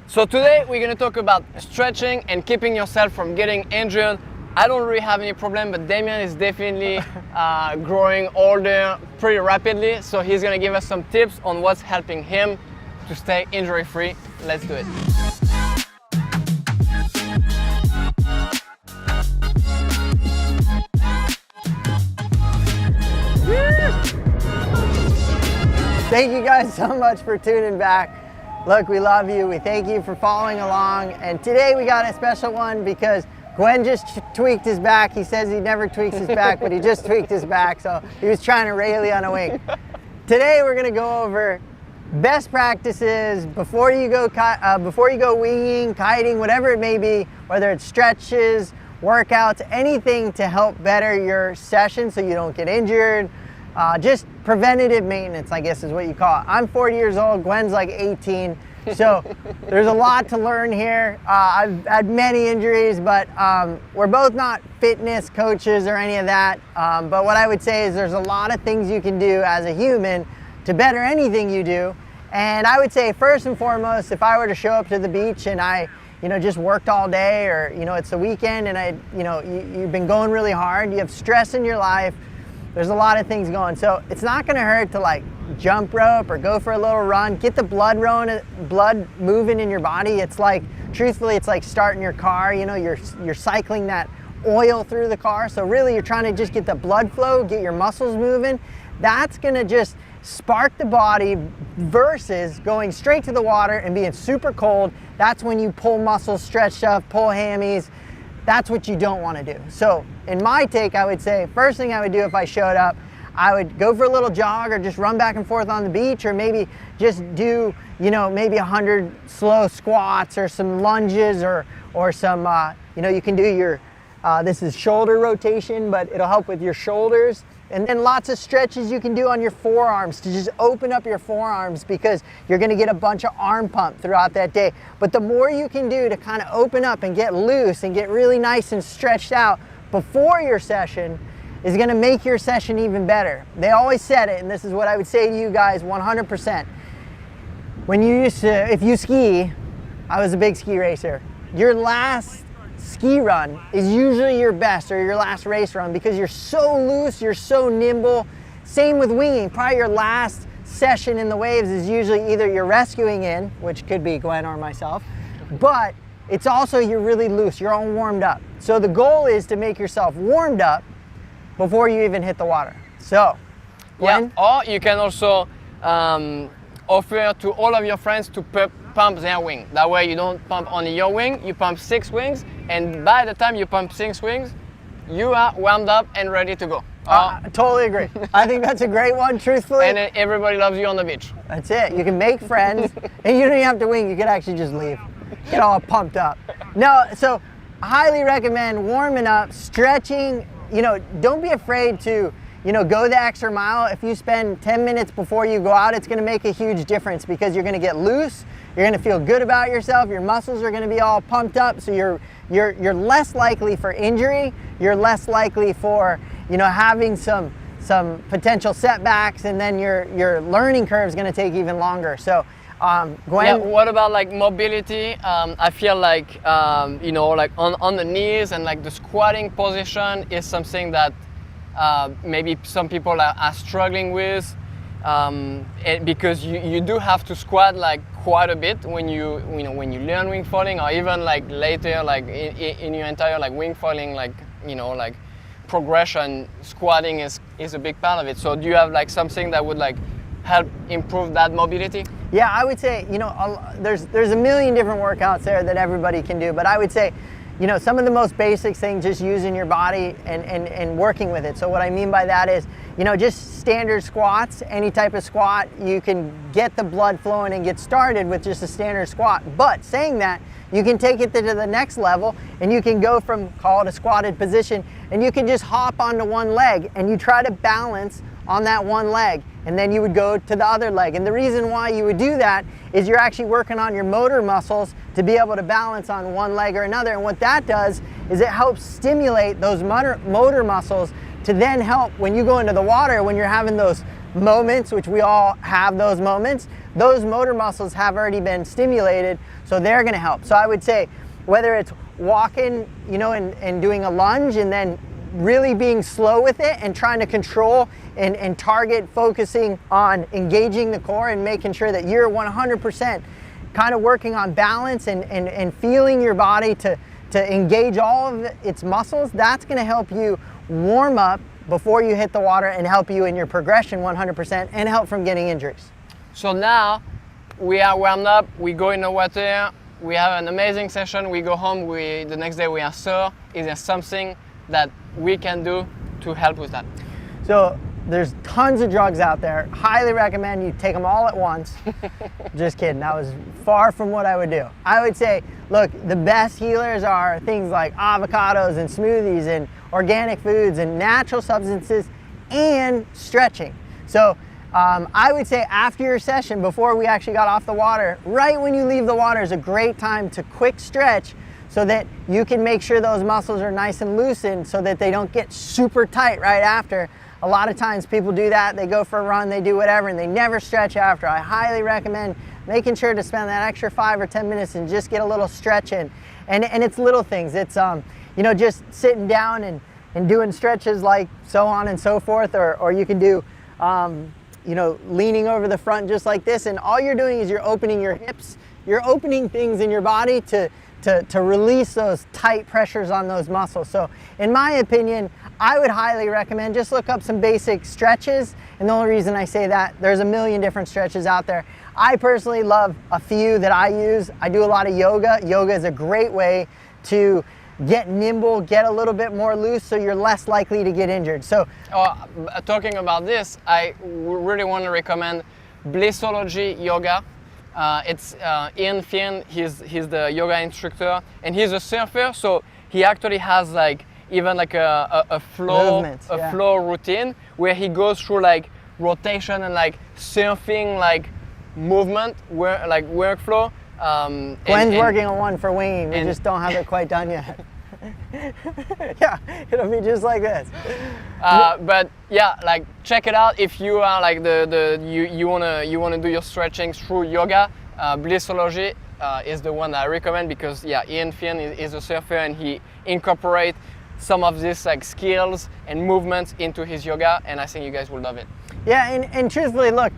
So today we're going to talk about stretching and keeping yourself from getting injured. I don't really have any problem, but Damien is definitely growing older pretty rapidly. So he's going to give us some tips on what's helping him to stay injury free. Let's do it. Thank you guys so much for tuning back. Look, we love you. We thank you for following along. And today we got a special one because Gwen just tweaked his back. He says he never tweaks his back, but he just tweaked his back. So he was trying to rail you on a wing. Today we're gonna go over best practices before you go winging, kiting, whatever it may be, whether it's stretches, workouts, anything to help better your session so you don't get injured. Just preventative maintenance, I guess is what you call it. I'm 40 years old, Gwen's like 18, so there's a lot to learn here. I've had many injuries, but we're both not fitness coaches or any of that. But what I would say is there's a lot of things you can do as a human to better anything you do. And I would say first and foremost, if I were to show up to the beach and I just worked all day, or it's the weekend and you've been going really hard, you have stress in your life, there's a lot of things going. So it's not gonna hurt to like jump rope or go for a little run, get the blood moving in your body. It's like, truthfully, it's like starting your car, you're cycling that oil through the car. So really you're trying to just get the blood flow, get your muscles moving. That's gonna just spark the body versus going straight to the water and being super cold. That's when you pull muscles, stretch stuff, pull hammies. That's what you don't want to do. So in my take, I would say first thing I would do if I showed up, I would go for a little jog or just run back and forth on the beach, or maybe just do maybe 100 slow squats or some lunges or some you can do your this is shoulder rotation, but it'll help with your shoulders. And then lots of stretches you can do on your forearms to just open up your forearms, because you're gonna get a bunch of arm pump throughout that day. But the more you can do to kind of open up and get loose and get really nice and stretched out before your session is gonna make your session even better. They always said it, and this is what I would say to you guys 100%. If you ski, I was a big ski racer, your last ski run is usually your best, or your last race run, because you're so loose, you're so nimble. Same with winging. Probably your last session in the waves is usually either you're rescuing in, which could be Gwen or myself, but it's also you're really loose, you're all warmed up. So the goal is to make yourself warmed up before you even hit the water. So, Gwen? Yeah, or you can also offer to all of your friends to pump their wing. That way you don't pump only your wing, you pump 6 wings, and by the time you pump 6 wings, you are warmed up and ready to go. Totally agree. I think that's a great one, truthfully. And then everybody loves you on the beach. That's it. You can make friends, and you don't even have to wing. You can actually just leave. Get all pumped up. No, so I highly recommend warming up, stretching. Don't be afraid to go the extra mile. If you spend 10 minutes before you go out, it's gonna make a huge difference, because you're gonna get loose, you're gonna feel good about yourself, your muscles are gonna be all pumped up, so you're less likely for injury, you're less likely for having some potential setbacks, and then your learning curve is gonna take even longer. So Gwen? Yeah, what about like mobility? I feel like like on the knees, and like the squatting position is something that maybe some people are struggling with, because you do have to squat like quite a bit when you learn wing foiling, or even like later, like in your entire like wing foiling, like progression, squatting is a big part of it. So do you have like something that would like help improve that mobility? Yeah, I would say there's a million different workouts there that everybody can do, but I would say some of the most basic things, just using your body and working with it. So what I mean by that is, just standard squats, any type of squat, you can get the blood flowing and get started with just a standard squat. But saying that, you can take it to the next level, and you can go from, call it a squatted position, and you can just hop onto one leg, and you try to balance on that one leg, and then you would go to the other leg. And the reason why you would do that is you're actually working on your motor muscles to be able to balance on one leg or another. And what that does is it helps stimulate those motor muscles to then help when you go into the water, when you're having those moments, which we all have those moments, those motor muscles have already been stimulated, so they're going to help. So I would say whether it's walking, you know, and doing a lunge and then really being slow with it and trying to control and target focusing on engaging the core and making sure that you're 100% kind of working on balance and feeling your body to engage all of its muscles, that's going to help you warm up before you hit the water and help you in your progression 100% and help from getting injuries. So now we are warmed up, we go in the water, we have an amazing session, we go home, the next day we are sore. Is there something that we can do to help with that? So there's tons of drugs out there. Highly recommend you take them all at once. Just kidding, that was far from what I would do. I would say, look, the best healers are things like avocados and smoothies and organic foods and natural substances and stretching. So I would say after your session, before we actually got off the water, right when you leave the water is a great time to quick stretch so that you can make sure those muscles are nice and loosened so that they don't get super tight right after. A lot of times people do that, they go for a run, they do whatever, and they never stretch after. I highly recommend making sure to spend that extra 5 or 10 minutes and just get a little stretch in. And it's little things. It's you know, just sitting down and doing stretches like so on and so forth, or you can do you know, leaning over the front just like this, and all you're doing is you're opening your hips, you're opening things in your body to release those tight pressures on those muscles. So in my opinion, I would highly recommend just look up some basic stretches, and the only reason I say that, there's a million different stretches out there. I personally love a few that I use. I do a lot of yoga. Yoga is a great way to get nimble, get a little bit more loose, so you're less likely to get injured. So, talking about this, I really want to recommend Blissology Yoga. It's Ian Finn. He's the yoga instructor, and he's a surfer. So he actually has like even like a flow flow routine where he goes through like rotation and like surfing like movement, workflow. Gwen's working on one for winging. We just don't have it quite done yet. Yeah, it'll be just like this. But yeah, like check it out if you are like you wanna do your stretching through yoga. Blissology is the one that I recommend because yeah, Ian Finn is a surfer and he incorporates some of these like skills and movements into his yoga, and I think you guys will love it. Yeah, and truthfully, look,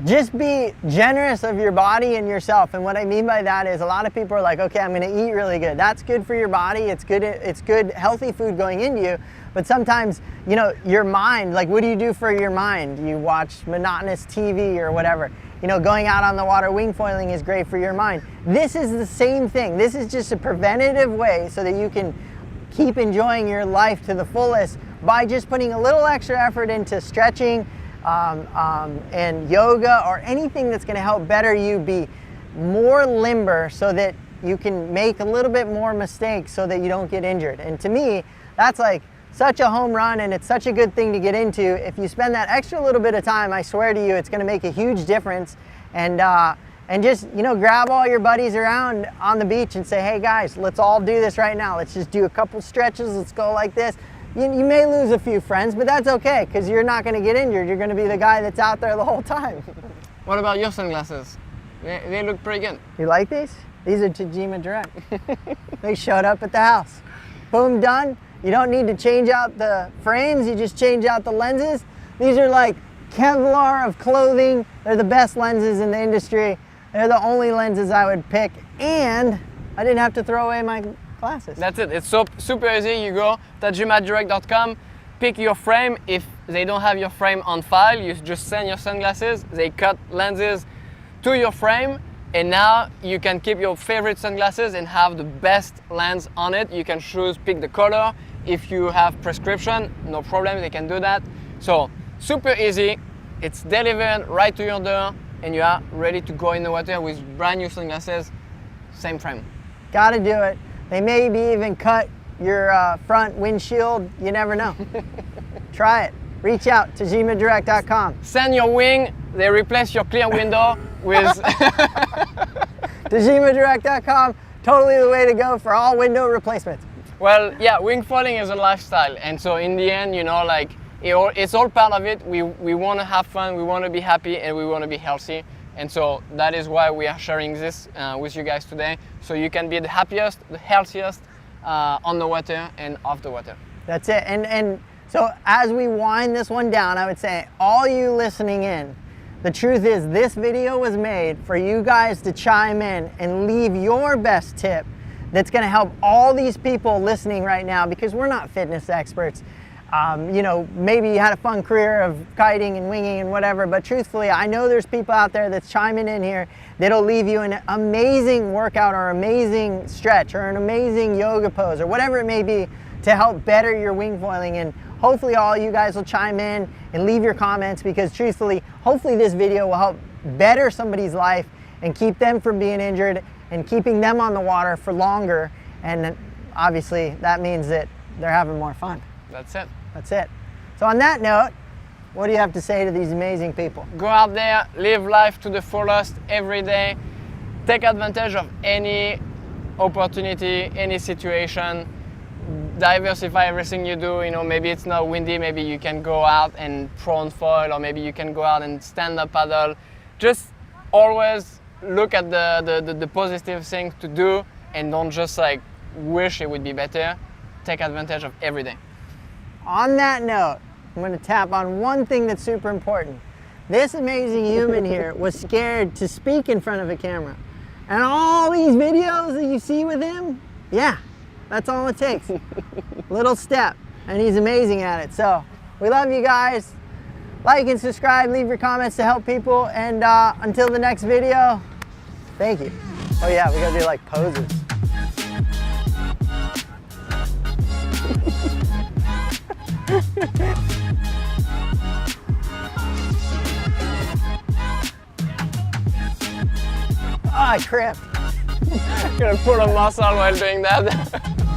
just be generous of your body and yourself. And what I mean by that is a lot of people are like, okay, I'm going to eat really good. That's good for your body. It's good, healthy food going into you. But sometimes, you know, your mind, like what do you do for your mind? You watch monotonous TV or whatever. You know, going out on the water wing foiling is great for your mind. This is the same thing. This is just a preventative way so that you can keep enjoying your life to the fullest by just putting a little extra effort into stretching, and yoga or anything that's going to help better you be more limber so that you can make a little bit more mistakes so that you don't get injured. And to me, that's like such a home run, and it's such a good thing to get into. If you spend that extra little bit of time, I swear to you, it's going to make a huge difference. And just, you know, grab all your buddies around on the beach and say, hey guys, let's all do this right now. Let's just do a couple stretches. Let's go like this. You may lose a few friends, but that's okay because you're not going to get injured. You're going to be the guy that's out there the whole time. What about your sunglasses? They look pretty good. You like these? These are Tajima Direct. They showed up at the house. Boom, done. You don't need to change out the frames. You just change out the lenses. These are like Kevlar of clothing. They're the best lenses in the industry. They're the only lenses I would pick, and I didn't have to throw away my glasses. That's it. It's so super easy. You go tajimadirect.com, pick your frame. If they don't have your frame on file, you just send your sunglasses. They cut lenses to your frame, and now you can keep your favorite sunglasses and have the best lens on it. You can choose, pick the color. If you have prescription, no problem, they can do that. So super easy. It's delivered right to your door, and you are ready to go in the water with brand new sunglasses, same frame. Gotta do it. They maybe even cut your front windshield. You never know. Try it. Reach out to tajimadirect.com. Send your wing. They replace your clear window with tajimadirect.com. Totally the way to go for all window replacements. Well, yeah, wing foiling is a lifestyle, and so in the end, you know, like It's all part of it. We want to have fun, we want to be happy, and we want to be healthy. And so that is why we are sharing this with you guys today, so you can be the happiest, the healthiest on the water and off the water. That's it. And so as we wind this one down, I would say all you listening in, the truth is this video was made for you guys to chime in and leave your best tip that's going to help all these people listening right now, because we're not fitness experts. You know, maybe you had a fun career of kiting and winging and whatever, but truthfully, I know there's people out there that's chiming in here that'll leave you an amazing workout or amazing stretch or an amazing yoga pose or whatever it may be to help better your wing foiling. And hopefully all you guys will chime in and leave your comments, because truthfully, hopefully this video will help better somebody's life and keep them from being injured and keeping them on the water for longer. And obviously that means that they're having more fun. That's it. That's it. So on that note, what do you have to say to these amazing people? Go out there, live life to the fullest every day. Take advantage of any opportunity, any situation. Diversify everything you do. You know, maybe it's not windy, maybe you can go out and prawn foil, or maybe you can go out and stand up paddle. Just always look at the positive things to do, and don't just like wish it would be better. Take advantage of every day. On that note, I'm going to tap on one thing that's super important. This amazing human here was scared to speak in front of a camera. And all these videos that you see with him, yeah, that's all it takes. Little step, and he's amazing at it. So we love you guys. Like and subscribe, leave your comments to help people. And until the next video, thank you. Oh yeah, we gotta do like poses. Oh, I crimped. Gonna pull a muscle while doing that.